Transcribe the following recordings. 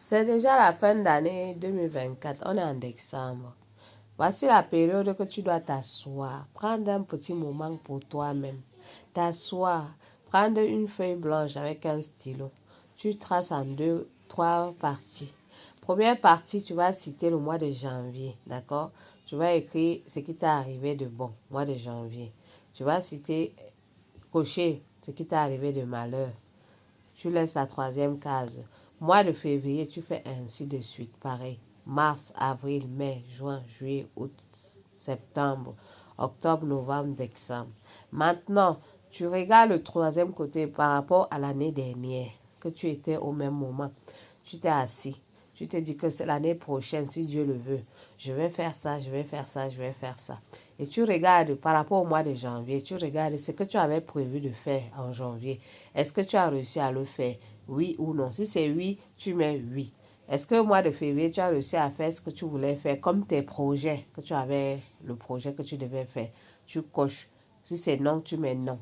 C'est déjà la fin d'année 2024. On est en décembre. Voici la période que tu dois t'asseoir. Prendre un petit moment pour toi-même. T'asseoir. Prendre une feuille blanche avec un stylo. Tu traces en trois parties. Première partie, tu vas citer le mois de janvier. D'accord? Tu vas écrire ce qui t'est arrivé de bon, mois de janvier. Tu vas citer, cocher ce qui t'est arrivé de malheur. Tu laisses la troisième case. Mois de février, tu fais ainsi de suite. Pareil. Mars, avril, mai, juin, juillet, août, septembre, octobre, novembre, décembre. Maintenant, tu regardes le troisième côté par rapport à l'année dernière, que tu étais au même moment. Tu t'es assis. Tu te dis que c'est l'année prochaine, si Dieu le veut. Je vais faire ça, je vais faire ça, je vais faire ça. Et tu regardes par rapport au mois de janvier, tu regardes ce que tu avais prévu de faire en janvier. Est-ce que tu as réussi à le faire? Oui ou non? Si c'est oui, tu mets oui. Est-ce que au mois de février, tu as réussi à faire ce que tu voulais faire, comme tes projets, que tu avais le projet que tu devais faire? Tu coches. Si c'est non, tu mets non.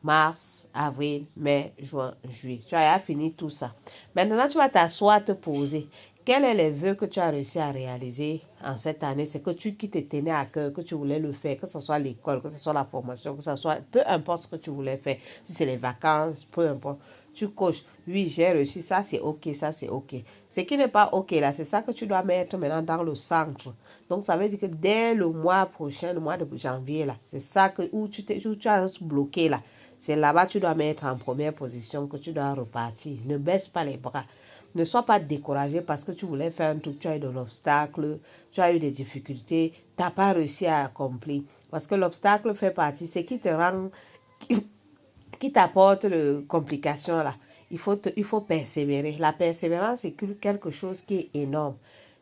Mars, avril, mai, juin, juillet. Tu as fini tout ça. Maintenant, tu vas t'asseoir, te poser. Quel est le vœu que tu as réussi à réaliser en cette année? C'est que qui te tenait à cœur, que tu voulais le faire, que ce soit l'école, que ce soit la formation, que ce soit peu importe ce que tu voulais faire. Si c'est les vacances, peu importe. Tu coches. Oui, j'ai réussi. Ça, c'est OK. Ça, c'est OK. Ce qui n'est pas OK là, c'est ça que tu dois mettre maintenant dans le centre. Donc, ça veut dire que dès le mois prochain, le mois de janvier là, c'est ça que, où tu as bloqué là. C'est là-bas que tu dois mettre en première position, que tu dois repartir. Ne baisse pas les bras. Ne sois pas découragé parce que tu voulais faire un truc, tu as eu de l'obstacle, tu as eu des difficultés, tu n'as pas réussi à accomplir. Parce que l'obstacle fait partie, c'est qui te rend, qui t'apporte les complications là. Il faut persévérer. La persévérance, c'est quelque chose qui est énorme.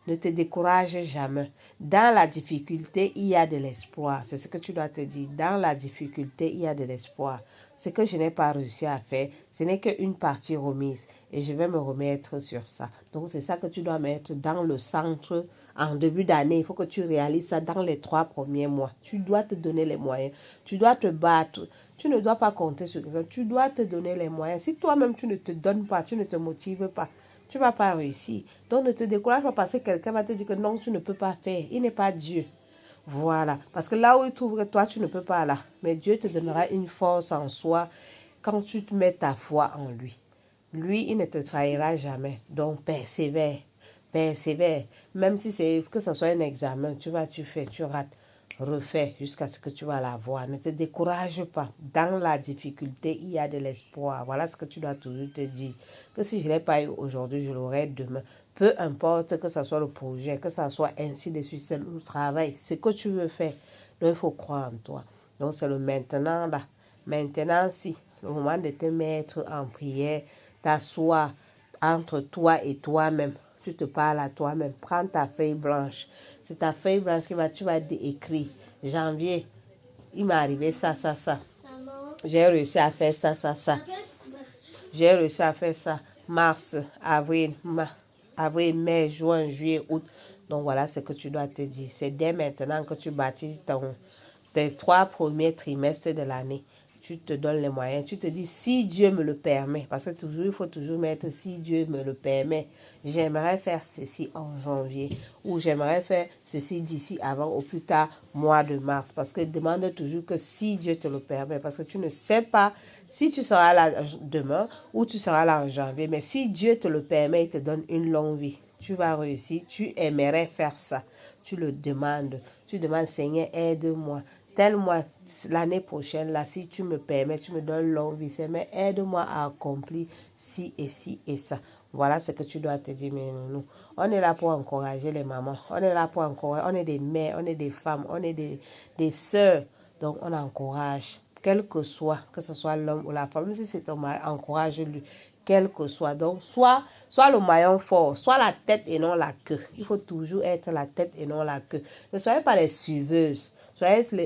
Ne te décourage jamais. Dans la difficulté, il y a de l'espoir. C'est ce que tu dois te dire. Dans la difficulté, il y a de l'espoir. Ce que je n'ai pas réussi à faire, ce n'est qu'une partie remise. Et je vais me remettre sur ça. Donc, c'est ça que tu dois mettre dans le centre en début d'année. Il faut que tu réalises ça dans les 3 premiers mois. Tu dois te donner les moyens. Tu dois te battre. Tu ne dois pas compter sur quelqu'un. Tu dois te donner les moyens. Si toi-même, tu ne te donnes pas, tu ne te motives pas, tu ne vas pas réussir. Donc, ne te décourage pas parce que quelqu'un va te dire que non, tu ne peux pas faire. Il n'est pas Dieu. Voilà. Parce que là où il trouve que toi, tu ne peux pas là. Mais Dieu te donnera une force en soi quand tu te mets ta foi en lui. Lui, il ne te trahira jamais. Donc, persévère. Persévère. Même si c'est que ce soit un examen, tu fais, tu rates. Refais jusqu'à ce que tu vas l'avoir. Ne te décourage pas. Dans la difficulté, il y a de l'espoir. Voilà ce que tu dois toujours te dire. Que si je ne l'ai pas eu aujourd'hui, je l'aurai demain. Peu importe que ce soit le projet, que ce soit ainsi de suite, c'est le travail. Ce que tu veux faire, donc il faut croire en toi. Donc c'est le maintenant là. Maintenant, si le moment de te mettre en prière, t'asseoir entre toi et toi-même. Tu te parles à toi-même. Prends ta feuille blanche. C'est ta feuille blanche tu vas écrire. Janvier, il m'est arrivé ça, ça, ça. J'ai réussi à faire ça, ça, ça. J'ai réussi à faire ça. Mars, avril, mai, juin, juillet, août. Donc voilà ce que tu dois te dire. C'est dès maintenant que tu bâtis tes 3 premiers trimestres de l'année. Tu te donnes les moyens. Tu te dis si Dieu me le permet. Parce que toujours, il faut toujours mettre si Dieu me le permet. J'aimerais faire ceci en janvier. Ou j'aimerais faire ceci d'ici avant au plus tard mois de mars. Parce que demande toujours que si Dieu te le permet. Parce que tu ne sais pas si tu seras là demain ou tu seras là en janvier. Mais si Dieu te le permet, il te donne une longue vie. Tu vas réussir. Tu aimerais faire ça. Tu le demandes. Tu demandes, Seigneur, aide-moi. Tel mois, l'année prochaine, là, si tu me permets, tu me donnes longue vie, mais aide-moi à accomplir ci et ça. Voilà ce que tu dois te dire, mais nous. On est là pour encourager les mamans. On est là pour encourager. On est des mères, on est des femmes, on est des sœurs. Donc, on encourage, quel que ce soit l'homme ou la femme. Même si c'est ton mari, encourage-lui, quel que soit. Donc, soit le maillon fort, soit la tête et non la queue. Il faut toujours être la tête et non la queue. Ne soyez pas les suiveuses.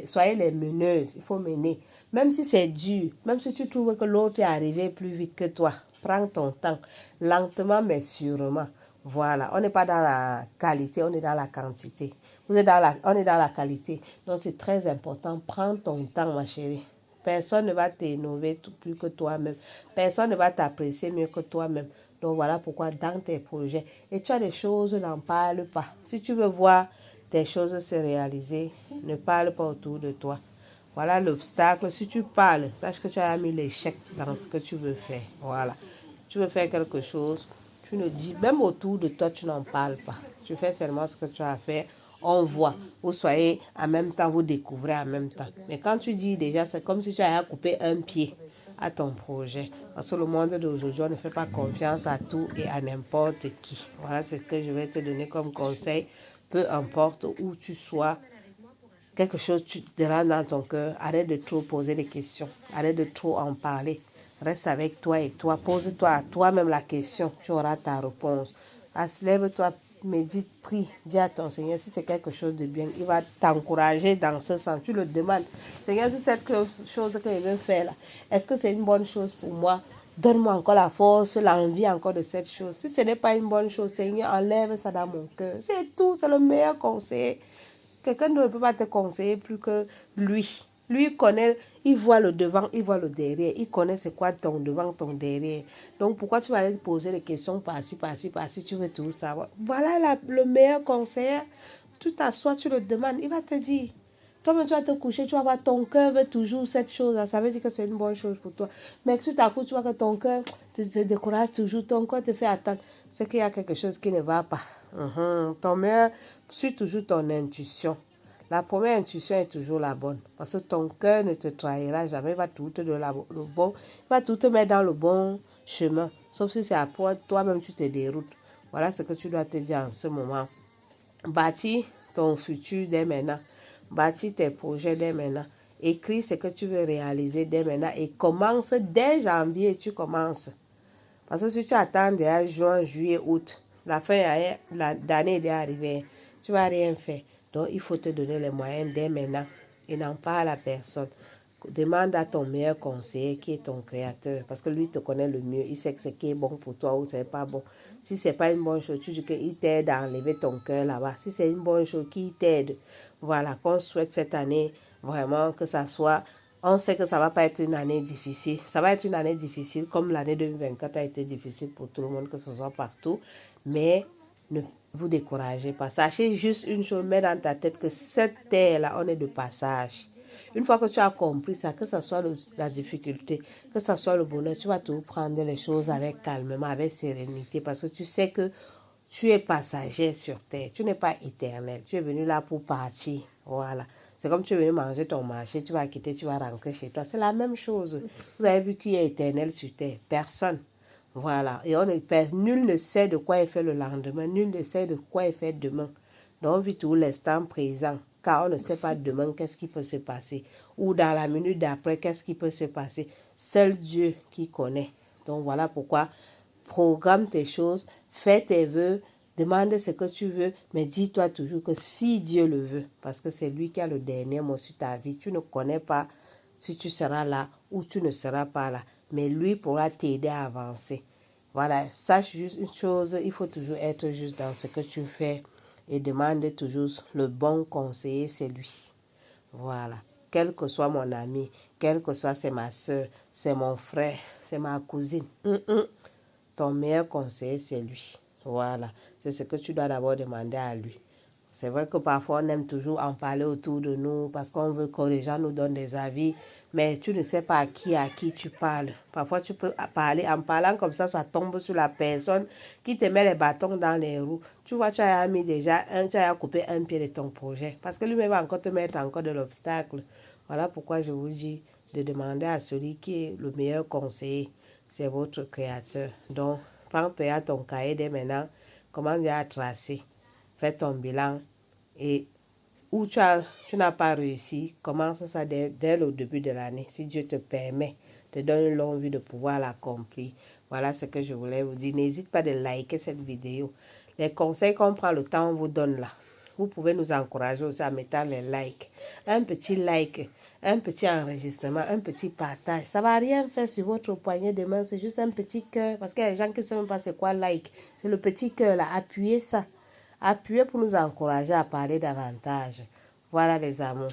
Soyez les meneuses, il faut mener. Même si c'est dur, même si tu trouves que l'autre est arrivé plus vite que toi, prends ton temps, lentement mais sûrement. Voilà, on n'est pas dans la qualité, on est dans la quantité. On est dans la qualité, donc c'est très important. Prends ton temps, ma chérie. Personne ne va t'innover plus que toi-même. Personne ne va t'apprécier mieux que toi-même. Donc voilà pourquoi dans tes projets, et tu as des choses, n'en parle pas. Si tu veux voir tes choses se réaliser, ne parle pas autour de toi. Voilà l'obstacle. Si tu parles, sache que tu as mis l'échec dans ce que tu veux faire. Voilà. Tu veux faire quelque chose, tu ne dis, même autour de toi, tu n'en parles pas. Tu fais seulement ce que tu as à faire. On voit. Vous soyez en même temps, vous découvrez en même temps. Mais quand tu dis déjà, c'est comme si tu avais coupé un pied à ton projet. Parce que le monde d'aujourd'hui, on ne fait pas confiance à tout et à n'importe qui. Voilà ce que je vais te donner comme conseil. Peu importe où tu sois, quelque chose tu te rend dans ton cœur, arrête de trop poser des questions. Arrête de trop en parler. Reste avec toi et toi. Pose-toi à toi-même la question. Tu auras ta réponse. Lève-toi, médite, prie. Dis à ton Seigneur si c'est quelque chose de bien. Il va t'encourager dans ce sens. Tu le demandes. Seigneur, si cette chose que je veux faire là, est-ce que c'est une bonne chose pour moi? Donne-moi encore la force, l'envie encore de cette chose. Si ce n'est pas une bonne chose, Seigneur, enlève ça dans mon cœur. C'est tout. C'est le meilleur conseil. Quelqu'un ne peut pas te conseiller plus que lui. Lui connaît, il voit le devant, il voit le derrière. Il connaît c'est quoi ton devant, ton derrière. Donc pourquoi tu vas aller te poser des questions par-ci, par-ci, par-ci, tu veux tout savoir. Voilà le meilleur conseiller. Tu t'assois, tu le demandes, il va te dire. Toi-même, tu vas te coucher, tu vas voir ton cœur veut toujours cette chose-là. Ça veut dire que c'est une bonne chose pour toi. Mais si tu t'accouches, tu vois que ton cœur te décourage toujours, ton corps te fait attendre. C'est qu'il y a quelque chose qui ne va pas. Ton meilleur, suis toujours ton intuition. La première intuition est toujours la bonne. Parce que ton cœur ne te trahira jamais. Il va tout te donner le bon. Il va tout te mettre dans le bon chemin. Sauf si c'est après toi-même tu te déroutes. Voilà ce que tu dois te dire en ce moment. Bâtis ton futur dès maintenant. Bâtis tes projets dès maintenant. Écris ce que tu veux réaliser dès maintenant. Et commence dès janvier. Tu commences. Parce que si tu attends déjà juin, juillet, août, la fin d'année est arrivée, tu ne vas rien faire. Donc, il faut te donner les moyens dès maintenant et n'en parle à personne. Demande à ton meilleur conseiller qui est ton créateur parce que lui te connaît le mieux. Il sait que ce qui est bon pour toi ou ce n'est pas bon. Si ce n'est pas une bonne chose, tu dis qu'il t'aide à enlever ton cœur là-bas. Si c'est une bonne chose, qu'il t'aide. Voilà, qu'on souhaite cette année vraiment que ça soit... On sait que ça ne va pas être une année difficile. Ça va être une année difficile comme l'année 2024 a été difficile pour tout le monde, que ce soit partout. Mais ne vous découragez pas. Sachez juste une chose, mets dans ta tête que cette terre-là, on est de passage. Une fois que tu as compris ça, que ce soit la difficulté, que ce soit le bonheur, tu vas tout prendre les choses avec calmement, avec sérénité, parce que tu sais que tu es passager sur terre. Tu n'es pas éternel. Tu es venu là pour partir. Voilà. C'est comme tu es venu manger ton marché, tu vas quitter, tu vas rentrer chez toi. C'est la même chose. Vous avez vu qui est éternel sur terre? Personne. Voilà. Et nul ne sait de quoi est fait le lendemain. Nul ne sait de quoi est fait demain. Donc, on vit tout l'instant présent. Car on ne sait pas demain qu'est-ce qui peut se passer. Ou dans la minute d'après, qu'est-ce qui peut se passer. Seul Dieu qui connaît. Donc, voilà pourquoi programme tes choses, fais tes vœux, demande ce que tu veux, mais dis-toi toujours que si Dieu le veut, parce que c'est lui qui a le dernier mot sur ta vie, tu ne connais pas si tu seras là ou tu ne seras pas là, mais lui pourra t'aider à avancer. Voilà, sache juste une chose, il faut toujours être juste dans ce que tu fais et demande toujours le bon conseiller, c'est lui. Voilà, quel que soit mon ami, quel que soit c'est ma soeur, c'est mon frère, c'est ma cousine. Ton meilleur conseil, c'est lui. Voilà, c'est ce que tu dois d'abord demander à lui. C'est vrai que parfois, on aime toujours en parler autour de nous parce qu'on veut que les gens nous donnent des avis, mais tu ne sais pas à qui tu parles. Parfois, tu peux parler, en parlant comme ça tombe sur la personne qui te met les bâtons dans les roues. Tu vois, tu as mis déjà, tu as coupé un pied de ton projet parce que lui-même va encore te mettre encore de l'obstacle. Voilà pourquoi je vous dis de demander à celui qui est le meilleur conseiller. C'est votre créateur. Donc, prends ton cahier dès maintenant, commence à tracer, fais ton bilan et où tu n'as pas réussi, commence ça dès le début de l'année. Si Dieu te permet, te donne une longue vie de pouvoir l'accomplir. Voilà ce que je voulais vous dire. N'hésite pas de liker cette vidéo. Les conseils qu'on prend le temps, on vous donne là. Vous pouvez nous encourager aussi en mettant les likes. Un petit like, un petit enregistrement, un petit partage. Ça ne va rien faire sur votre poignet de main. C'est juste un petit cœur. Parce qu'il y a des gens qui ne savent même pas c'est quoi like. C'est le petit cœur là. Appuyez ça. Appuyez pour nous encourager à parler davantage. Voilà les amours.